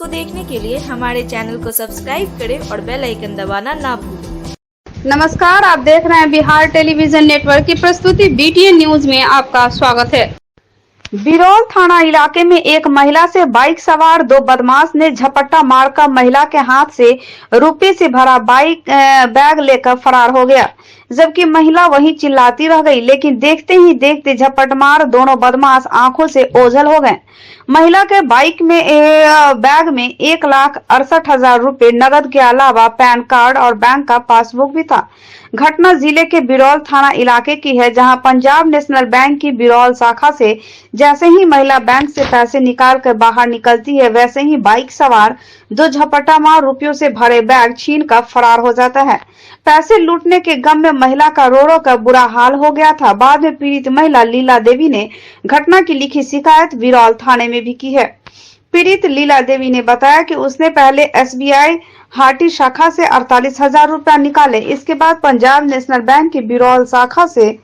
देखने के लिए हमारे चैनल को सब्सक्राइब करें और बेल आइकन दबाना ना भूलें। नमस्कार, आप देख रहे हैं बिहार टेलीविजन नेटवर्क की प्रस्तुति बीटीएन न्यूज में आपका स्वागत है। बिरौल थाना इलाके में एक महिला से बाइक सवार दो बदमाश ने झपट्टा मारकर महिला के हाथ से रुपए से भरा बैग लेकर फरार हो गया, जबकि महिला वहीं चिल्लाती रह गई। लेकिन देखते ही देखते झपटमार दोनों बदमाश आंखों से ओझल हो गए। महिला के बाइक में बैग में 1,68,000 रुपए नकद के अलावा पैन कार्ड और बैंक का पासबुक भी था। घटना जिले के बिरौल थाना इलाके की है, जहां पंजाब नेशनल बैंक की बिरौल शाखा से जैसे ही महिला बैंक से पैसे निकाल कर बाहर निकलती है, वैसे ही बाइक सवार दो झपट्टा मार रुपयों से भरे बैग छीन कर फरार हो जाता है। पैसे लूटने के गम में महिला का रो रो कर बुरा हाल हो गया था। बाद में पीड़ित महिला लीला देवी ने घटना की लिखी शिकायत बिरौल थाने में भी की है। पीड़ित लीला देवी ने बताया कि उसने पहले एसबीआई हाटी शाखा से 48,000 रुपया निकाले। इसके बाद पंजाब नेशनल बैंक की बिरौल शाखा से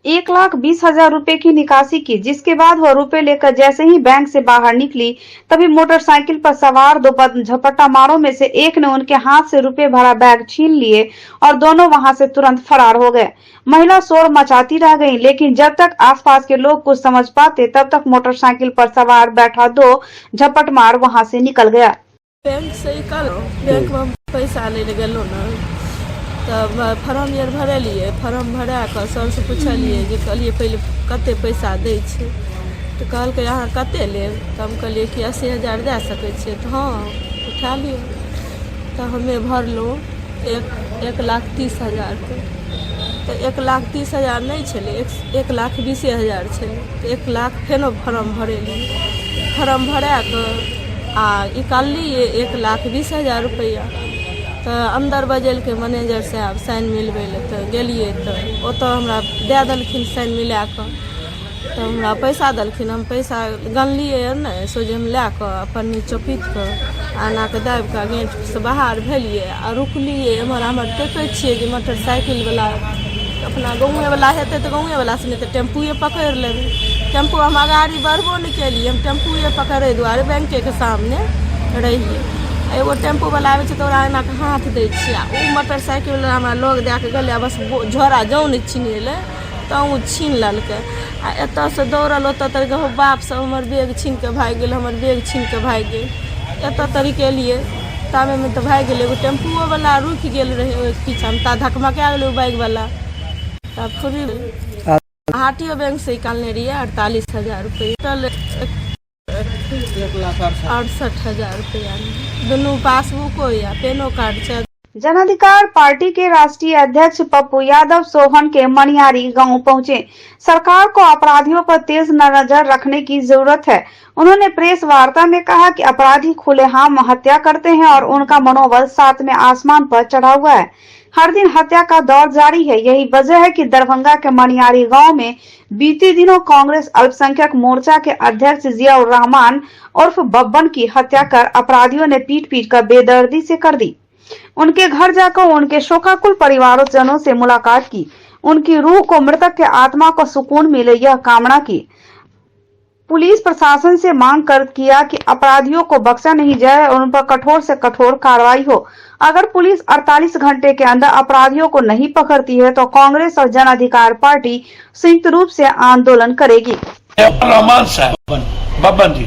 1,20,000 रुपए की निकासी की, जिसके बाद वह रुपए लेकर जैसे ही बैंक से बाहर निकली, तभी मोटरसाइकिल पर सवार दो झपट्टा मारों में से एक ने उनके हाथ से रुपए भरा बैग छीन लिए और दोनों वहां से तुरंत फरार हो गए। महिला शोर मचाती रह गई, लेकिन जब तक आसपास के लोग कुछ समझ पाते, तब तक मोटरसाइकिल पर सवार बैठा दो झपटमार वहां से निकल गया। बैंक से बैंक में पैसा ले गेलो ना, तब फॉर्म यार भरलिए। फॉर्म भरा कर सर से पूछलिए जे कहलिए पहले कते पैसा दै छै, तो कहलकै अहाँ कते लेब। तो हम कहलिए कि 80,000 दे सकै छियै। तो हाँ उठा लियो। तो हमें भरलो 1,30,000 के। तो 1,30,000 नहीं छलै, 1,20,000 छलै। तो 1 लाख फेनो फॉर्म भरेलिए। फॉर्म भरा कर निकालिए 1,20,000 रुपया। तो अंदर बजेल के मैनेजर साहब साइन मिलबै ले तो गेलिए, तो ओतऽ हमरा दे देलखिन साइन मिला कऽ। तो हमरा पैसा देलखिन, हम पैसा गनलिए नहि, सोझे हम लए कऽ अपन चौपीट कऽ आना के दाबि कऽ गेट से बाहर भेलिए आ रुकलिए। एम्हर हमर देखै छियै जे मोटरसाइकिलवला अपना गाँवेवला हेतै तऽ गाँवेवला से, नहीं तऽ टेम्पुए पकड़ि लेबै। टेम्पू हम आगाड़ी बढ़बो नहीं केलिए, हम टेम्पुए पकड़े दुआरे बैंके के सामने रहिए। एगो टेम्पू वाला आबै छै तऽ ओकरा एना के हाथ दै छियै। ओ मोटरसाइकिल वाला हमरा लोग दे के गेलै, बस झोरा जौन छीने ले तऽ ओ छीन लेलकै। आ एतऽ से दौड़ल ओतऽ तक बाप सब हमर बैग छीन के भागि गेल, हमर बैग छीन के भागि गेल। एतऽ तरीके एलिए ताबे में तऽ भागि गेलै। एगो टेम्पुओ वाला रुकि गेल रहे ओहि पीछा में, ता धकमका गेलै बाइक वाला। तब थोड़ी हाटियो बैंक से निकालने रहिए 48,000 रुपये, 68,000 रुपया। दोनों पासबुको या पेनो कार्ड छै। जन अधिकार पार्टी के राष्ट्रीय अध्यक्ष पप्पू यादव सोहन के मनियारी गांव पहुंचे। सरकार को अपराधियों पर तेज नजर रखने की जरूरत है। उन्होंने प्रेस वार्ता में कहा कि अपराधी खुलेआम हत्या करते हैं और उनका मनोबल 7वें आसमान पर चढ़ा हुआ है। हर दिन हत्या का दौर जारी है। यही वजह है कि दरभंगा के मनियारी गांव में बीते दिनों कांग्रेस अल्पसंख्यक मोर्चा के अध्यक्ष जियाउर रहमान उर्फ बब्बन की हत्या कर अपराधियों ने पीट पीट कर बेदर्दी से कर दी। उनके घर जाकर उनके शोकाकुल परिवारजनों से मुलाकात की। उनकी रूह को, मृतक के आत्मा को सुकून मिले, यह कामना की। पुलिस प्रशासन से मांग कर किया कि अपराधियों को बख्शा नहीं जाए और उन पर कठोर से कठोर कार्रवाई हो। अगर पुलिस 48 घंटे के अंदर अपराधियों को नहीं पकड़ती है तो कांग्रेस और जन अधिकार पार्टी संयुक्त रूप से आंदोलन करेगी। रहमान साहब बब्बन जी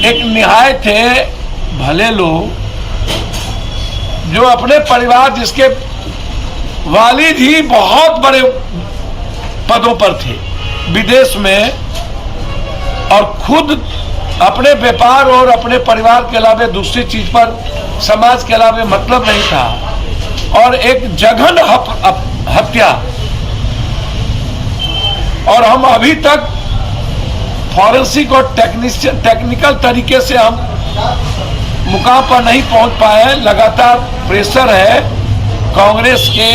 एक निहायत थे भले लोग, जो अपने परिवार, जिसके वालिद ही बहुत बड़े पदों पर थे विदेश में, और खुद अपने व्यापार और अपने परिवार के अलावा दूसरी चीज पर, समाज के अलावा मतलब नहीं था। और एक जघन हत्या, और हम अभी तक फॉरेंसिक और टेक्निकल तरीके से हम मुकाम पर नहीं पहुंच पाए। लगातार प्रेशर है कांग्रेस के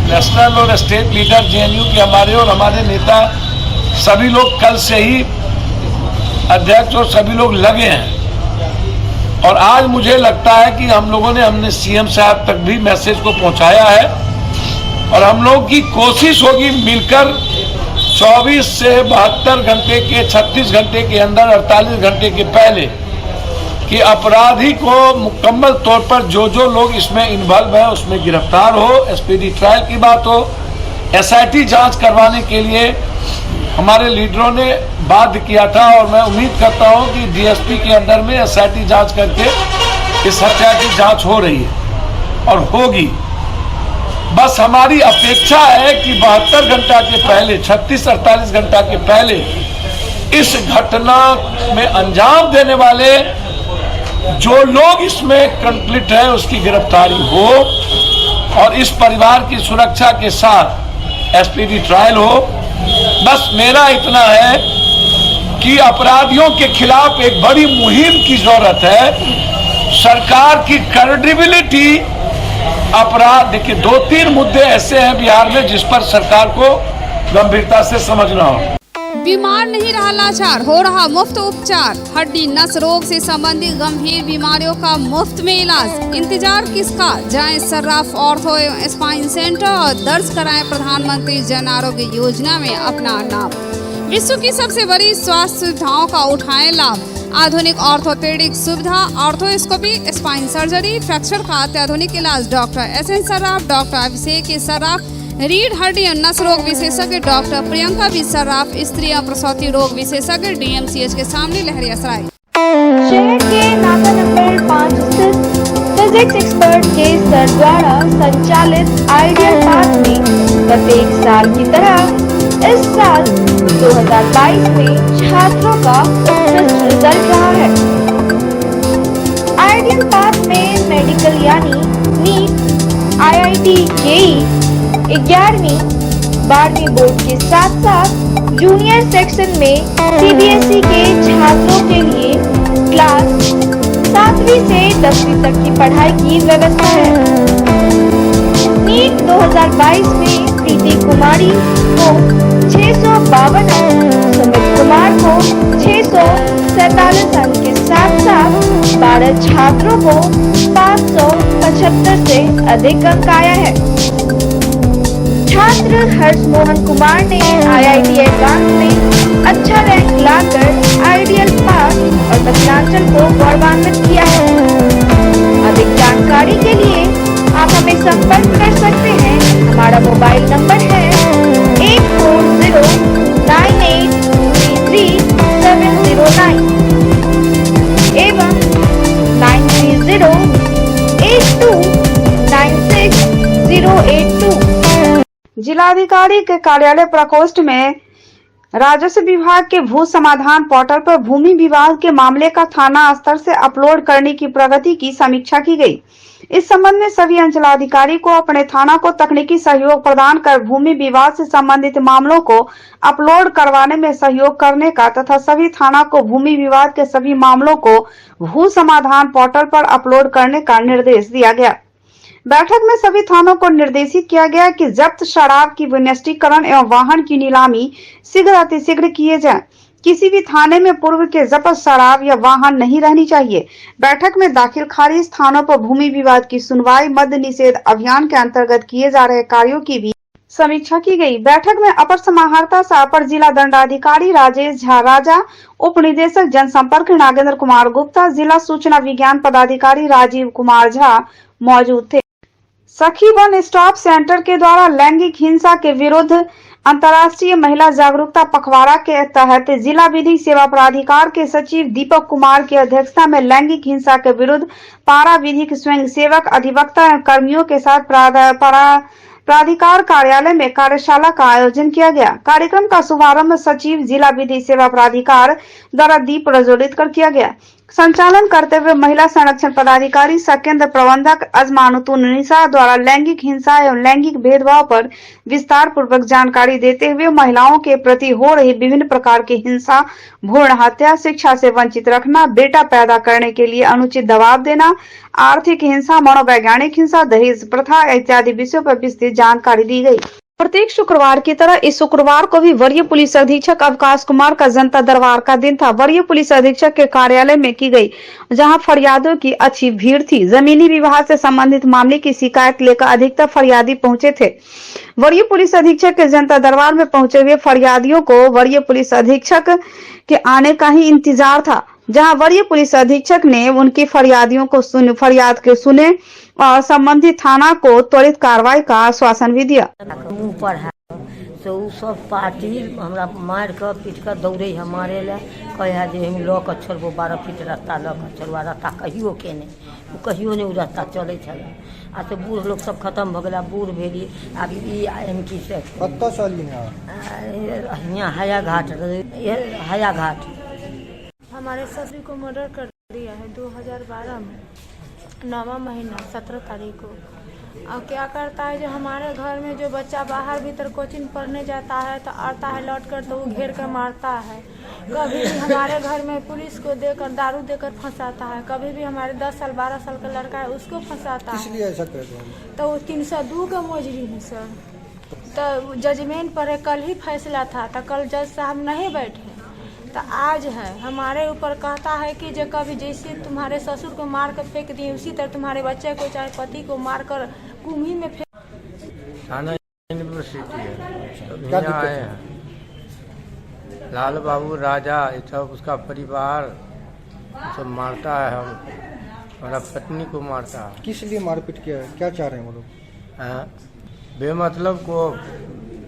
नेशनल और स्टेट लीडर, जेएनयू के हमारे और हमारे नेता, सभी लोग कल से ही अध्यक्ष और सभी लोग लगे हैं। और आज मुझे लगता है कि हमने सीएम साहब तक भी मैसेज को पहुंचाया है, और हम लोग की कोशिश होगी मिलकर 24 से 72 घंटे के, 36 घंटे के अंदर, 48 घंटे के पहले कि अपराधी को मुकम्मल तौर पर जो लोग इसमें इन्वॉल्व है उसमें गिरफ्तार हो, स्पीडी ट्रायल की बात हो, एसआईटी जांच करवाने के लिए हमारे लीडरों ने बाध्य किया था और मैं उम्मीद करता हूं कि डीएसपी के अंडर में एसआईटी जांच करके इस हत्या की जांच हो रही है और होगी। बस हमारी अपेक्षा है कि 72 घंटा के पहले, 36-48 घंटा के पहले इस घटना में अंजाम देने वाले जो लोग इसमें कंप्लीट है उसकी गिरफ्तारी हो और इस परिवार की सुरक्षा के साथ एसपीडी ट्रायल हो। बस मेरा इतना है कि अपराधियों के खिलाफ एक बड़ी मुहिम की जरूरत है। सरकार की क्रेडिबिलिटी, अपराध, देखिए 2-3 मुद्दे ऐसे हैं बिहार में जिस पर सरकार को गंभीरता से समझना हो। बीमार नहीं रहा लाचार, हो रहा मुफ्त उपचार। हड्डी नस रोग से संबंधित गंभीर बीमारियों का मुफ्त में इलाज। इंतजार किसका, जाएं सर्राफ ऑर्थो एवं स्पाइन सेंटर और दर्ज कराएं प्रधानमंत्री जन आरोग्य योजना में अपना नाम। विश्व की सबसे बड़ी स्वास्थ्य सुविधाओं का उठाएं लाभ। आधुनिक ऑर्थोपेडिक सुविधा, ऑर्थोस्कोपी, स्पाइन सर्जरी, फ्रैक्चर का अत्याधुनिक इलाज। डॉक्टर SN सर्राफ, डॉक्टर अभिषेक सर्राफ, रीढ़ हड्डी और नस रोग विशेषज्ञ डॉक्टर प्रियंका बी सर्राफ, स्त्री और प्रसूति रोग विशेषज्ञ DMCH के सामने लहरियासराय। शहर के नाका नंबर 5 स्थित फिजिक्स एक्सपर्ट के सर द्वारा संचालित आइडियल पाथ में प्रत्येक साल की तरह इस साल 2022 में छात्रों का उत्कृष्ट रिजल्ट रहा है। आइडियल पाथ में मेडिकल यानी नीट, IIT, JEE 11वीं 12वीं बोर्ड के साथ साथ जूनियर सेक्शन में CBSE के छात्रों के लिए क्लास 7वीं से 10वीं तक की पढ़ाई की व्यवस्था है। नीट 2022 में प्रीति कुमारी को 652 अंक, सुमित कुमार को 647 अंक के साथ साथ 12 छात्रों को 575 से अधिक अंक आया है। छात्र हर्ष मोहन कुमार ने IIT एडवांस में अच्छा रैंक लाकर आइडियल पास और दक्षिणांचल को गौरवान्वित किया है। अधिक जानकारी के लिए आप हमें संपर्क कर सकते हैं। हमारा मोबाइल नंबर है 8409833709 एवं 9308296082। जिलाधिकारी के कार्यालय प्रकोष्ठ में राजस्व विभाग के भू समाधान पोर्टल पर भूमि विवाद के मामले का थाना स्तर से अपलोड करने की प्रगति की समीक्षा की गई। इस संबंध में सभी अंचलाधिकारी को अपने थाना को तकनीकी सहयोग प्रदान कर भूमि विवाद से संबंधित मामलों को अपलोड करवाने में सहयोग करने का तथा सभी थाना को भूमि विवाद के सभी मामलों को भू समाधान पोर्टल पर अपलोड करने का निर्देश दिया गया। बैठक में सभी थानों को निर्देशित किया गया कि जब्त शराब की विनिष्टीकरण एवं वाहन की नीलामी शीघ्र अतिशीघ्र किए जाएं। किसी भी थाने में पूर्व के जब्त शराब या वाहन नहीं रहनी चाहिए। बैठक में दाखिल खारिज थानों पर भूमि विवाद की सुनवाई, मद्य निषेध अभियान के अंतर्गत किए जा रहे कार्यों की भी समीक्षा की गई। बैठक में अपर समाहर्ता सह अपर जिला दंडाधिकारी राजेश झा राजा, उप निदेशक जनसंपर्क नागेंद्र कुमार गुप्ता, जिला सूचना विज्ञान पदाधिकारी राजीव कुमार झा मौजूद थे। सखी वन स्टॉप सेंटर के द्वारा लैंगिक हिंसा के विरुद्ध अंतर्राष्ट्रीय महिला जागरूकता पखवाड़ा के तहत जिला विधिक सेवा प्राधिकार के सचिव दीपक कुमार की अध्यक्षता में लैंगिक हिंसा के विरुद्ध पारा विधिक स्वयं सेवक अधिवक्ता एवं कर्मियों के साथ प्राधिकार कार्यालय में कार्यशाला का आयोजन किया गया। कार्यक्रम का शुभारंभ सचिव जिला विधि सेवा प्राधिकार द्वारा दीप प्रज्वलित कर किया गया। संचालन करते हुए महिला संरक्षण पदाधिकारी सह केंद्र प्रबंधक अजमानुतुन्निसा द्वारा लैंगिक हिंसा एवं लैंगिक भेदभाव पर विस्तार पूर्वक जानकारी देते हुए महिलाओं के प्रति हो रही विभिन्न प्रकार की हिंसा, भ्रूण हत्या, शिक्षा से वंचित रखना, बेटा पैदा करने के लिए अनुचित दबाव देना, आर्थिक हिंसा, मनोवैज्ञानिक हिंसा, दहेज प्रथा इत्यादि विषयों पर विस्तृत जानकारी दी गई। प्रत्येक शुक्रवार की तरह इस शुक्रवार को भी वरीय पुलिस अधीक्षक अवकाश कुमार का जनता दरबार का दिन था। वरीय पुलिस अधीक्षक के कार्यालय में की गई, जहां फरियादों की अच्छी भीड़ थी। जमीनी विवाद से संबंधित मामले की शिकायत लेकर अधिकतर फरियादी पहुंचे थे। वरीय पुलिस अधीक्षक के जनता दरबार में पहुंचे हुए फरियादियों को वरीय पुलिस अधीक्षक के आने का ही इंतजार था। जहां वरीय पुलिस अधीक्षक ने उनकी फरियाद के सुने और संबंधित थाना को त्वरित कार्रवाई का आश्वासन भी दिया। मुँह पर है से उ सब पार्टी हमरा मार कर पीट कर दौड़े हमारे लिए कहे जे हम लऽ कऽ छोड़बो 12 फीट रास्ता लऽ कऽ छोड़बा रास्ता कहियो के नहीं उ कहियो नहीं उ रास्ता चले छले आ तो बूढ़ लोग सब खत्म हो गया बूढ़ भेली आब ई एमकी से कत्ता चली यहाँ हया घाट हमारे ससुर को मर्डर कर दिया है 2012 में 9वां महीना 17 तारीख को। और क्या करता है जो हमारे घर में जो बच्चा बाहर भीतर कोचिंग पढ़ने जाता है तो आता है लौट कर तो वो घेर कर मारता है। कभी भी हमारे घर में पुलिस को देकर दारू देकर फंसाता है, कभी भी हमारे 10 साल 12 साल का लड़का है उसको फंसाता है। इसलिए ऐसा कर रहे हैं तो वो 302 का मुजरिम है सर। तो जजमेंट पर कल ही फैसला था तो कल जज साहब नहीं बैठे तो आज है हमारे ऊपर कहता है कि जो कभी जैसे तुम्हारे ससुर को मार कर फेंक दिए उसी तरह तुम्हारे बच्चे को चाहे पति को मार कर कुम्ही में फेंक। थाना यूनिवर्सिटी है यहाँ आए हैं लाल बाबू राजा सब उसका परिवार सब मारता है हम हमारा पत्नी को मारता है। किस लिए मारपीट किया है, क्या चाह रहे हैं वो लोग? बेमतलब को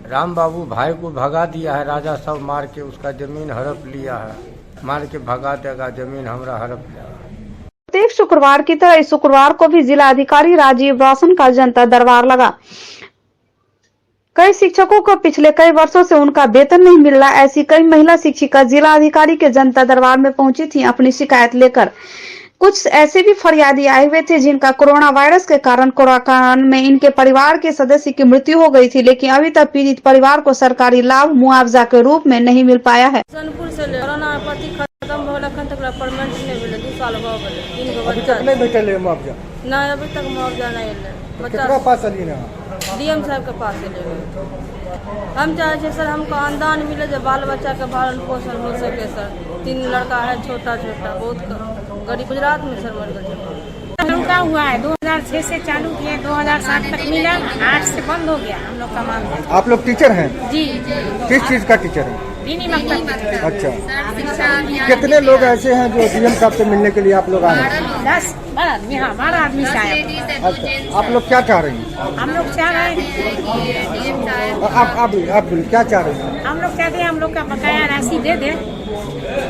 राम बाबू भाई को भगा दिया है, राजा सब मार के उसका जमीन हड़प लिया है, मार के भगा देगा जमीन हमरा हड़प लिया। प्रत्येक शुक्रवार की तरह इस शुक्रवार को भी जिला अधिकारी राजीव रोशन का जनता दरबार लगा। कई शिक्षकों को पिछले कई वर्षों से उनका वेतन नहीं मिल रहा, ऐसी कई महिला शिक्षिका जिला अधिकारी के जनता दरबार में पहुंची थी अपनी शिकायत लेकर। कुछ ऐसे भी फरियादी आए हुए थे जिनका कोरोना वायरस के कारण कोरोना में इनके परिवार के सदस्य की मृत्यु हो गई थी, लेकिन अभी तक पीड़ित परिवार को सरकारी लाभ मुआवजा के रूप में नहीं मिल पाया है। सोनपुर से कोरोना पति खत्म हो अखन तक परमानेंट नहीं मिले 2 साल हो गए 3 गो अभी बच्चा तक नहीं बैठे मुआवजा? नहीं अभी तक मुआवजा नहीं मिले। केकरा पास अली ना? डीएम साहब के पास ले हम चाहे सर हमको अनुदान मिले जो बाल बच्चा के पालन पोषण हो सके सर। 3 लड़का है छोटा छोटा बहुत गरीब गुजरात में सर मर गए। रुका हुआ है 2006 से चालू किए 2007 तक मिला 8 से बंद हो गया हम लोग का मामला। आप लोग टीचर हैं? जी किस चीज का टीचर है? दीनी मकतब। अच्छा, कितने लोग ऐसे हैं जो डीएम साहब से मिलने के लिए आप लोग आए हैं? 10-12 आदमी। हाँ 12 आदमी से आए। अच्छा, आप लोग क्या चाह रहे हैं? हम लोग चाह रहे हैं आप क्या चाह रहे हैं? हम लोग कहते हैं हम लोग का बकाया राशि दे दे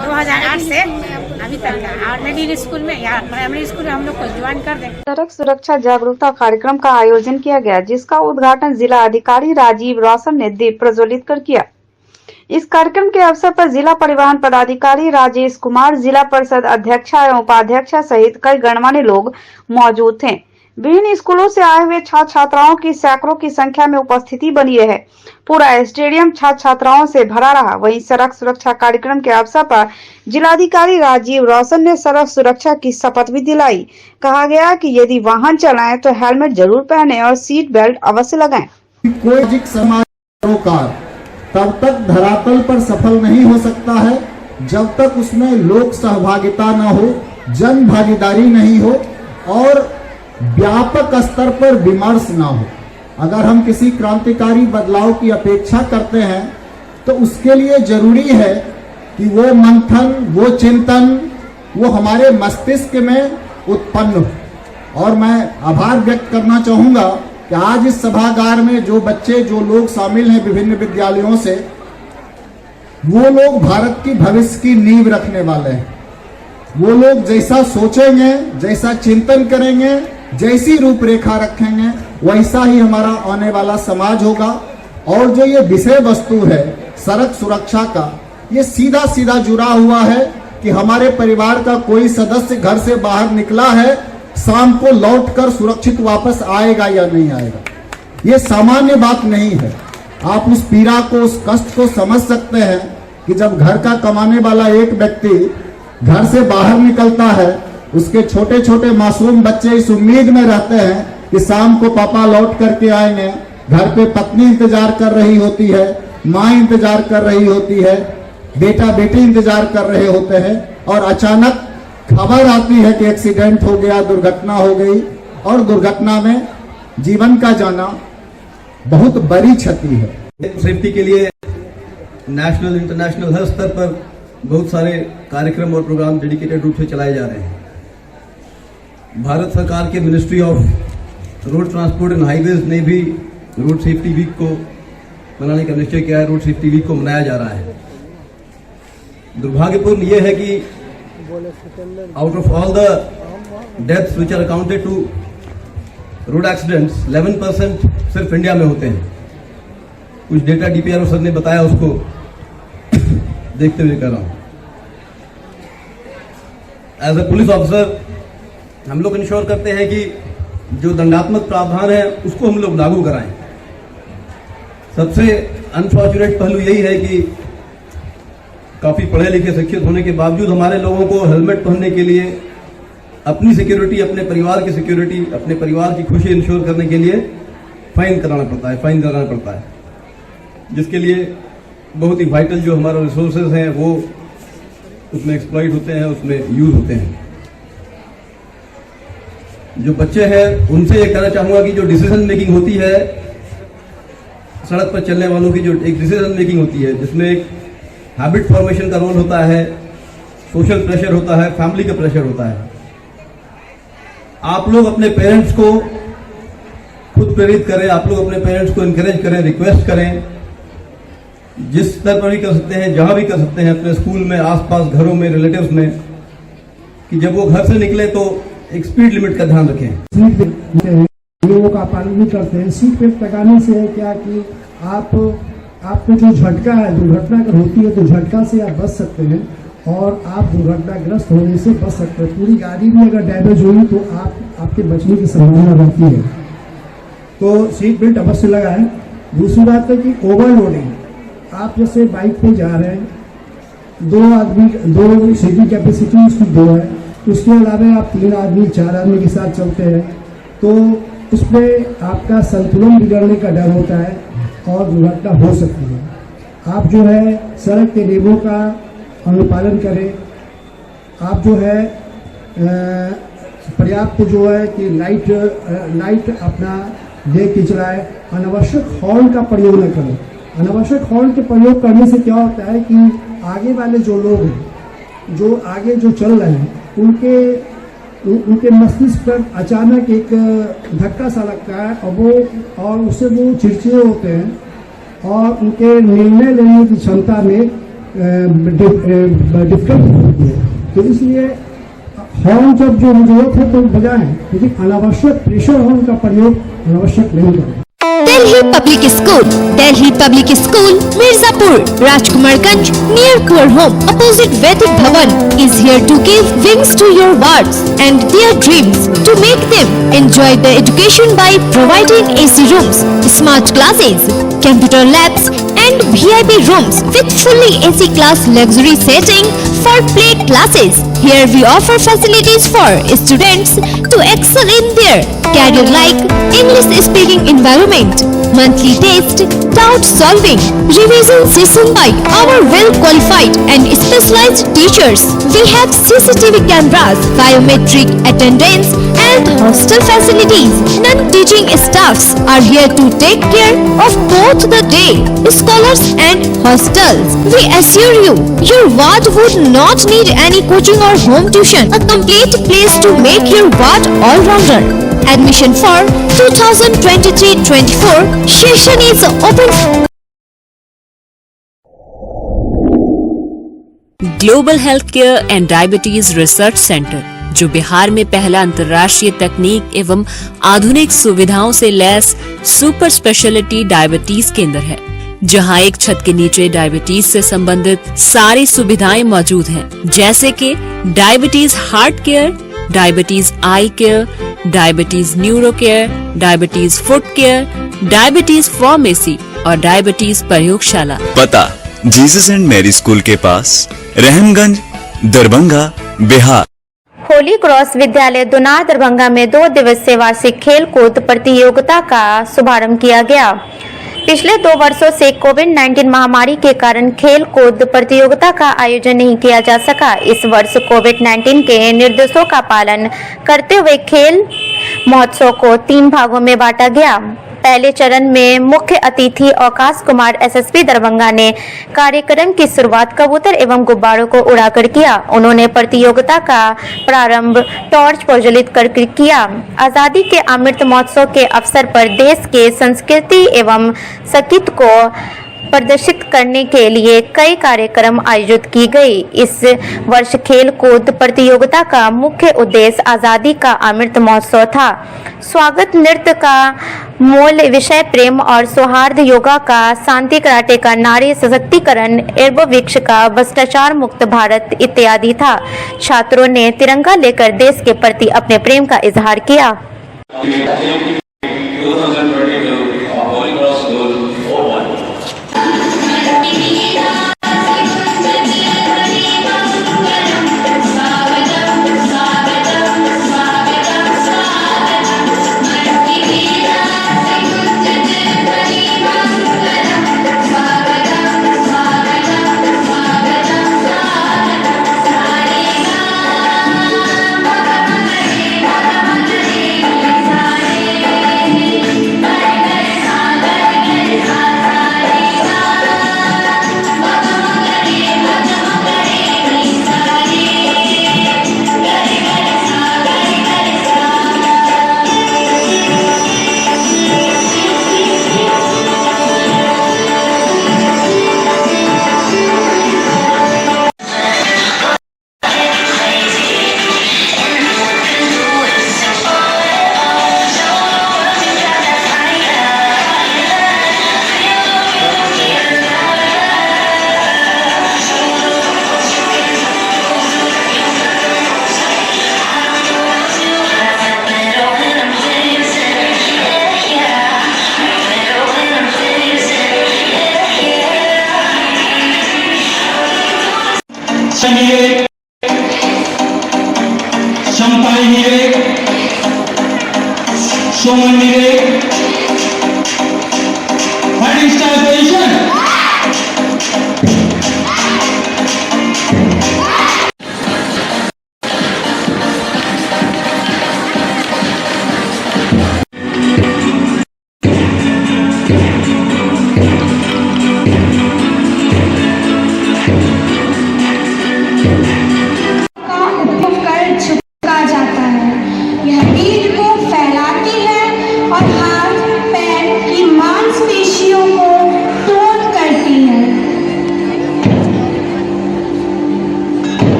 2008 से अभी तक का, और मिडिल स्कूल में या प्राइमरी स्कूल में हम लोग को ज्वाइन कर दें। सड़क सुरक्षा जागरूकता कार्यक्रम का आयोजन किया गया, जिसका उद्घाटन जिला अधिकारी राजीव रोशन ने दीप प्रज्वलित कर किया। इस कार्यक्रम के अवसर पर जिला परिवहन पदाधिकारी राजेश कुमार, जिला परिषद अध्यक्षा एवं उपाध्यक्षा सहित कई गणमान्य लोग मौजूद थे। विभिन्न स्कूलों से आए हुए छात्र छात्राओं की सैकड़ों की संख्या में उपस्थिति बनी है। पूरा स्टेडियम छात्र छात्राओं से भरा रहा। वहीं सड़क सुरक्षा कार्यक्रम के अवसर पर जिलाधिकारी राजीव रोशन ने सड़क सुरक्षा की शपथ भी दिलाई। कहा गया कि यदि वाहन चलाएं तो हेलमेट जरूर पहने और सीट बेल्ट अवश्य लगाएं। कोई समाज तब तक धरातल पर सफल नहीं हो सकता है जब तक उसमें लोक सहभागिता न हो, जन भागीदारी नहीं हो और व्यापक स्तर पर विमर्श न हो। अगर हम किसी क्रांतिकारी बदलाव की अपेक्षा करते हैं तो उसके लिए जरूरी है कि वो मंथन, वो चिंतन, वो हमारे मस्तिष्क में उत्पन्न हो। और मैं आभार व्यक्त करना चाहूंगा कि आज इस सभागार में जो बच्चे, जो लोग शामिल हैं विभिन्न विद्यालयों से, वो लोग भारत की भविष्य की नींव रखने वाले हैं। वो लोग जैसा सोचेंगे, जैसा चिंतन करेंगे, जैसी रूपरेखा रखेंगे, वैसा ही हमारा आने वाला समाज होगा। और जो ये विषय वस्तु है सड़क सुरक्षा का, ये सीधा सीधा जुड़ा हुआ है कि हमारे परिवार का कोई सदस्य घर से बाहर निकला है, शाम को लौटकर सुरक्षित वापस आएगा या नहीं आएगा। ये सामान्य बात नहीं है। आप उस पीड़ा को, उस कष्ट को समझ सकते हैं कि जब घर का कमाने वाला एक व्यक्ति घर से बाहर निकलता है, उसके छोटे छोटे मासूम बच्चे इस उम्मीद में रहते हैं कि शाम को पापा लौट करके आएंगे। घर पे पत्नी इंतजार कर रही होती है, माँ इंतजार कर रही होती है, बेटा बेटी इंतजार कर रहे होते हैं, और अचानक खबर आती है कि एक्सीडेंट हो गया, दुर्घटना हो गई, और दुर्घटना में जीवन का जाना बहुत बड़ी क्षति है। सेफ्टी के लिए नेशनल इंटरनेशनल हर स्तर पर बहुत सारे कार्यक्रम और प्रोग्राम डेडिकेटेड रूप से चलाए जा रहे हैं। भारत सरकार के ministry of road transport and highways ने भी रोड सेफ्टी वीक को मनाने का निश्चय किया है। रोड सेफ्टी वीक को मनाया जा रहा है। दुर्भाग्यपूर्ण यह है कि out of all the deaths which are accounted to road accidents 11% सिर्फ इंडिया में होते हैं। कुछ डेटा डीपीआरओ सर ने बताया, उसको देखते हुए कर रहा हूं। एज ए पुलिस ऑफिसर हम लोग इंश्योर करते हैं कि जो दंडात्मक प्रावधान है उसको हम लोग लागू कराएं। सबसे अनफॉर्चुनेट पहलू यही है कि काफी पढ़े लिखे शिक्षित होने के बावजूद हमारे लोगों को हेलमेट पहनने के लिए अपनी सिक्योरिटी, अपने परिवार की सिक्योरिटी, अपने परिवार की खुशी इंश्योर करने के लिए फाइन कराना पड़ता है, जिसके लिए बहुत ही वाइटल जो हमारा रिसोर्सेज हैं वो उसमें एक्सप्लॉइट होते हैं, उसमें यूज होते हैं। जो बच्चे हैं उनसे ये कहना चाहूंगा कि जो डिसीजन मेकिंग होती है सड़क पर चलने वालों की, जो एक डिसीजन मेकिंग होती है जिसमें एक हैबिट फॉर्मेशन का रोल होता है, सोशल प्रेशर होता है, फैमिली का प्रेशर होता है। आप लोग अपने पेरेंट्स को खुद प्रेरित करें, आप लोग अपने पेरेंट्स को इनकरेज करें, रिक्वेस्ट करें, जिस स्तर पर भी कर सकते हैं, जहां भी कर सकते हैं, अपने स्कूल में, आसपास घरों में, रिलेटिव्स में, कि जब वो घर से निकले तो एक स्पीड लिमिट का ध्यान रखें। लोगों का पालन नहीं करते हैं। सीट बेल्ट लगाने से है क्या कि आपको जो झटका है, दुर्घटना अगर होती है तो झटका से आप बच सकते हैं और आप दुर्घटनाग्रस्त होने से बच सकते हैं। पूरी गाड़ी भी अगर डैमेज हुई तो आपके बचने की संभावना रहती है। तो सीट बेल्ट अवश्य लगाएं। दूसरी बात है कि ओवरलोडिंग, आप जैसे बाइक पे जा रहे हैं, दो सीटिंग कैपेसिटी उसकी 2 है, उसके अलावा आप 3 आदमी 4 आदमी के साथ चलते हैं तो उसमें आपका संतुलन बिगड़ने का डर होता है और दुर्घटना हो सकती है। आप जो है सड़क के नियमों का अनुपालन करें। आप जो है पर्याप्त जो है कि लाइट अपना देख के चलाएं। अनावश्यक हॉर्न का प्रयोग न करें। अनावश्यक हॉर्न के प्रयोग करने से क्या होता है कि आगे वाले जो लोग हैं, जो आगे जो चल रहे हैं, उनके मस्तिष्क पर अचानक एक धक्का सा लगता है और उससे वो चिड़चिड़े होते हैं और उनके निर्णय लेने की क्षमता में डिफिकल्टी होती है। तो इसलिए हॉर्न जब जो जरूरत है तो बजाएं, लेकिन अनावश्यक प्रेशर हॉर्न का प्रयोग अनावश्यक नहीं करें। Delhi Public School, Mirzapur, Rajkumarganj, near your home, opposite Vedic Bhavan, is here to give wings to your wards and their dreams, to make them enjoy the education by providing AC rooms, smart classes, computer labs, and VIP rooms with fully AC class luxury setting for play classes. Here we offer facilities for students to excel in their career like English speaking environment, monthly test, doubt solving, revision session by our well qualified and specialized teachers. We have CCTV cameras, biometric attendance and hostel facilities. Non-teaching staffs are here to take care of both the day scholars and hostels. We assure you, your ward would not need any coaching or home tuition. A complete place to make your ward all-rounder. Admission for 2023-24 session is open. Global health care and diabetes research centre, जो बिहार में पहला अंतर्राष्ट्रीय तकनीक एवं आधुनिक सुविधाओं से lace super speciality diabetes केंद्र है, जहां एक छत के नीचे डायबिटीज से संबंधित सारी सुविधाएं मौजूद हैं, जैसे कि diabetes heart care, diabetes eye care, diabetes neuro care, diabetes foot care, diabetes pharmacy और डायबिटीज प्रयोगशाला। पता जीसस एंड मैरी स्कूल के पास, रहमगंज, दरभंगा, बिहार। होली क्रॉस विद्यालय दुनार दरभंगा में 2 दिवसीय वार्षिक खेल कूद प्रतियोगिता का शुभारंभ किया गया। पिछले 2 वर्षों से कोविड-19 महामारी के कारण खेल कूद प्रतियोगिता का आयोजन नहीं किया जा सका। इस वर्ष कोविड-19 के निर्देशों का पालन करते हुए खेल महोत्सव को 3 भागों में बांटा गया। पहले चरण में मुख्य अतिथि अवकाश कुमार एसएसपी दरभंगा ने कार्यक्रम की शुरुआत कबूतर एवं गुब्बारों को उड़ाकर किया। उन्होंने प्रतियोगिता का प्रारंभ टॉर्च प्रज्वलित कर किया। आजादी के अमृत महोत्सव के अवसर पर देश के संस्कृति एवं संगीत को प्रदर्शित करने के लिए कई कार्यक्रम आयोजित की गई। इस वर्ष खेल कूद प्रतियोगिता का मुख्य उद्देश्य आजादी का अमृत महोत्सव था। स्वागत नृत्य का मूल विषय प्रेम और सौहार्द, योगा का शांति, कराटे का नारी सशक्तिकरण, एरोबिक्स का भ्रष्टाचार मुक्त भारत इत्यादि था। छात्रों ने तिरंगा लेकर देश के प्रति अपने प्रेम का इजहार किया।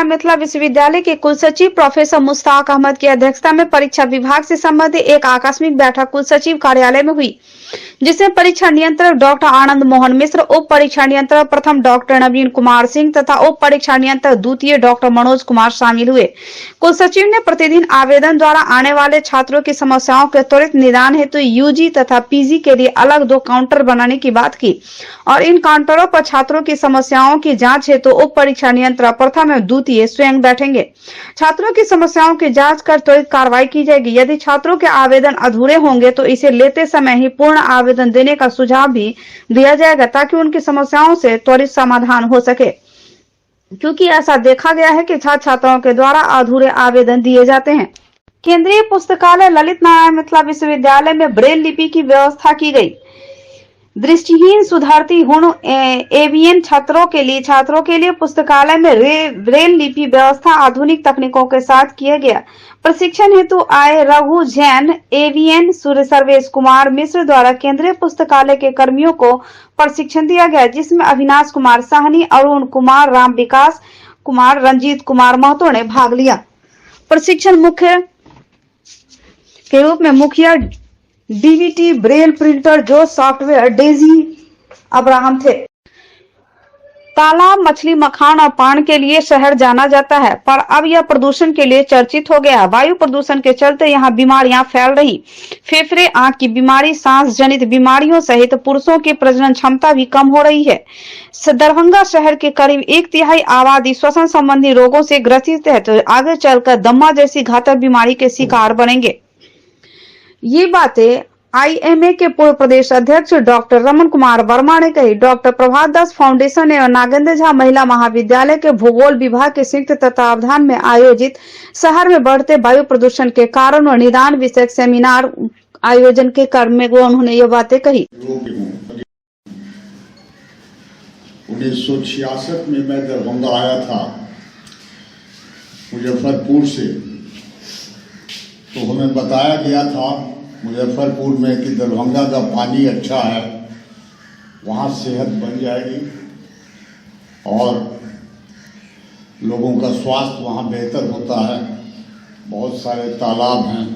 मिथिला विश्वविद्यालय के कुलसचिव प्रोफेसर मुश्ताक अहमद की अध्यक्षता में परीक्षा विभाग से संबंधित एक आकस्मिक बैठक कुलसचिव कार्यालय में हुई, जिसमें परीक्षा नियंत्रक डॉक्टर आनंद मोहन मिश्र, उप परीक्षा नियंत्रक प्रथम डॉक्टर नवीन कुमार सिंह तथा उप परीक्षा नियंत्रक द्वितीय डॉक्टर मनोज कुमार शामिल हुए। कुलसचिव ने प्रतिदिन आवेदन द्वारा आने वाले छात्रों की समस्याओं के त्वरित निदान हेतु यूजी तथा पीजी के लिए अलग 2 काउंटर बनाने की बात की और इन काउंटरों पर छात्रों की समस्याओं की जांच हेतु उप परीक्षा नियंत्रक प्रथम एवं द्वितीय स्वयं बैठेंगे। छात्रों की समस्याओं की जांच कर त्वरित कार्रवाई की जाएगी। यदि छात्रों के आवेदन अधूरे होंगे तो इसे लेते समय ही पूर्ण आवेदन देने का सुझाव भी दिया जाएगा ताकि उनकी समस्याओं से त्वरित समाधान हो सके, क्योंकि ऐसा देखा गया है कि छात्र छात्राओं के द्वारा अधूरे आवेदन दिए जाते हैं। केंद्रीय पुस्तकालय ललित नारायण मिथिला विश्वविद्यालय में ब्रेल लिपि की व्यवस्था की गई। दृष्टिहीन सुधारती हुण एवीएन छात्रों के लिए पुस्तकालय में ब्रेल लिपि व्यवस्था आधुनिक तकनीकों के साथ किया गया। प्रशिक्षण हेतु आए रघु जैन, एवीएन सर्वेश कुमार मिश्र द्वारा केंद्रीय पुस्तकालय के कर्मियों को प्रशिक्षण दिया गया, जिसमें अविनाश कुमार साहनी, अरुण कुमार, राम विकास कुमार, रंजीत कुमार महतो ने भाग लिया। प्रशिक्षण मुख्य के रूप में मुखिया डीवीटी ब्रेल प्रिंटर जो सॉफ्टवेयर डेजी अब्राहम थे। तालाब, मछली, मखान और पान के लिए शहर जाना जाता है, पर अब यह प्रदूषण के लिए चर्चित हो गया। वायु प्रदूषण के चलते यहाँ बीमारियां फैल रही। फेफड़े, आंख की बीमारी, सांस जनित बीमारियों सहित पुरुषों की प्रजनन क्षमता भी कम हो रही है। दरभंगा शहर के करीब 1/3 आबादी श्वसन संबंधी रोगों से ग्रसित है, तो आगे चलकर दमा जैसी घातक बीमारी के शिकार बनेंगे। ये बातें आईएमए के पूर्व प्रदेश अध्यक्ष डॉक्टर रमन कुमार वर्मा ने कही। डॉक्टर प्रभात दास फाउंडेशन एवं नागेंद्र झा महिला महाविद्यालय के भूगोल विभाग के संयुक्त तत्वावधान में आयोजित शहर में बढ़ते वायु प्रदूषण के कारण और निदान विषयक सेमिनार आयोजन के क्रम में उन्होंने ये बातें कही। 1966 में मैं दरभंगा आया था मुजफ्फरपुर से, तो हमें बताया गया था मुजफ्फरपुर में कि दरभंगा का पानी अच्छा है, वहाँ सेहत बन जाएगी और लोगों का स्वास्थ्य वहाँ बेहतर होता है। बहुत सारे तालाब हैं,